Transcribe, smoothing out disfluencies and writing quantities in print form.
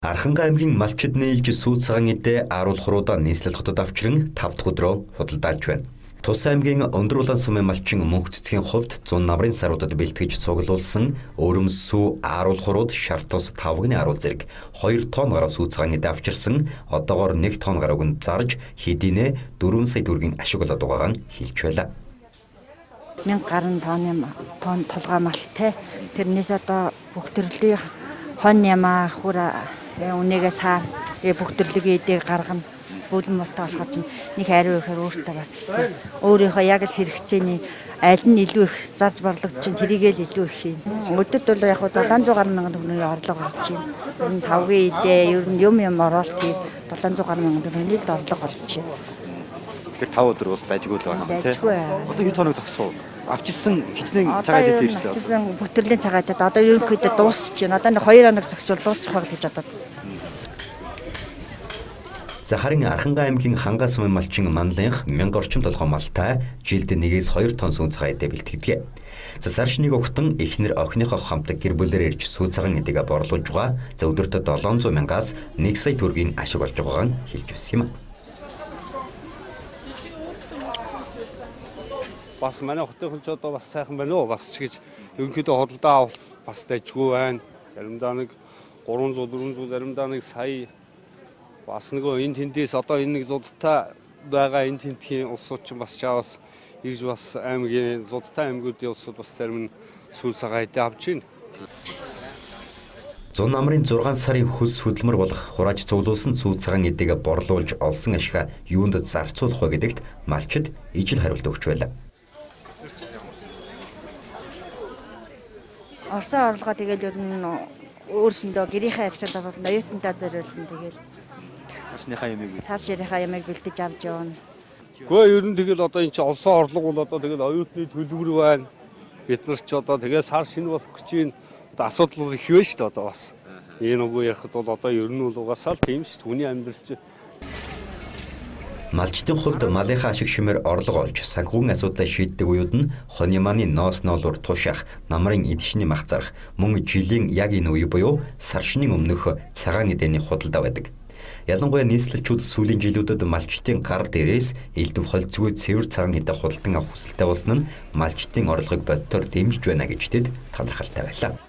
Архангай аймгийн малчид нийлж сүү цагаан эдээ аруулхруудаа нийслэл хотод авчран 5 дахь өдрөө худалдаалж байна. Тус аймгийн өндөр улаан сумын малчин мөнх цэцгийн хувьд 100 намрын саруудад бэлтгэж цуглуулсан өрөм сүү аруулхрууд шар тус 5 аруул зэрэг 2 тонн гаруй сүү цагаан эдээ авчирсан одоогоор 1 тонн гаруйг нь зарж хэдийнэ 4 сая төгрөгийн ашиг болоод байгааг нь хэлж байлаа. 1000 гаруй тонн толгой малтай. Тэрнээс одоо бүх төрлийн хон ямаа хүр үнэгээ саа бүх төрлийн эдийг гаргана. Бүлэн мотоо болоход чинь нэг хариу ихээр өөртөө бас хэцүү. Өөрийнхөө яг л хэрэгцээний аль нь илүү их зарж борлогдож чинь тэрийгэл илүү их юм. Өдөрт бол яг 700 гаруй мянган төгрөгийн орлого орж байна. Ер нь 5-гийн эдээ ер нь юм оруулалт хийв 700 гаруй мянган төгрөгийн л орлого орж байна. Тэр 5 өдөр бас байжгүй л байна тийм. Одоо хэд хоног зогсов? Авчирсан хичнээн цагаат эд ирсэн. Авчирсан бүх төрлийн цагаат эд одоо ерөнхийдөө дуусч байна. Одоо нэг 2 хоног зогсвол дуусчих байг гэж бодоод. Захарын Архангай аймгийн Хангай сумын малчин Манлынх 1000 орчим толгой малтай жилд 1-2 тонн сүү цагаан эдээ бэлтгэдэг. Саршныг өгтөн эхнэр охиныхоо хамт гэр бүлээр ирж сүү цагаан эдэгээ борлуулж байгаа. За өдөртөө 700 мянгаас 1 сая төгрөгийн ашиг болж байгааг нь хэлж байсан юм. Бас манай хотын ч одоо бас сайхан байна уу? Бас ч гэж ерөнхийдөө худалдаа авалт бас дайггүй байна. Заримдаа нэг 300 400 заримдаа нэг сая бас нөгөө энэ тэндээс одоо энэ нэг зудалтай байгаа энэ тентхийн улсууд ч бас чаавас ирж бас аймгийн зудалтай аймагуудын улсууд бас зарим нь сүүл цагаан эдээ авч байна. 100 намрын 6 сарын хөлс хөдөлмөр болох хурааж цуглуулсан сүү цагаан эдээгээ борлуулж олсон ашиг юунд зарцуулах вэ гэдэгт малчид ижил хариулт өгч байлаа. Орсон орлогоо тэгэл ер нь өөрсөндөө гэрийнхээ арчилд бол ноёутандаа зориулсан тэгэл цаашийнхаа ямыг бэлдэж авч явна. Гэхдээ ер нь тэгэл одоо энэ чи олсон орлого бол одоо тэгэл оюутны төлбөр байна. Бид нар ч одоо тэгээ сар шинэ болох гэж байна. Одоо асуудал бол их байна шүү дээ одоо бас. Энэ үгүй ярихад бол одоо ер нь бол угаасаа л тийм шүү дээ. Хүний амьдрал чи Малчдын хувьд малынхаа ашиг шимээр орлого олж санхүүгийн асуудлаа шийддэг үед нь хон ямааны ноос ноолуур тушаах, намрын эдшний мах зарах, мөн жилийн яг энэ үе буюу сар шинийн өмнөх цагаан эдээний худалдаа байдаг. Ялангуяа нийслэлчүүд сүүлийн жилүүдэд малчдын гар дээрээс элдв холцгүй цэвэр цагаан эдээ худалдан авах хүсэлтэй болсон нь малчдын орлогыг боддоор дэмжиж байна гэж тэд талархалтай байлаа.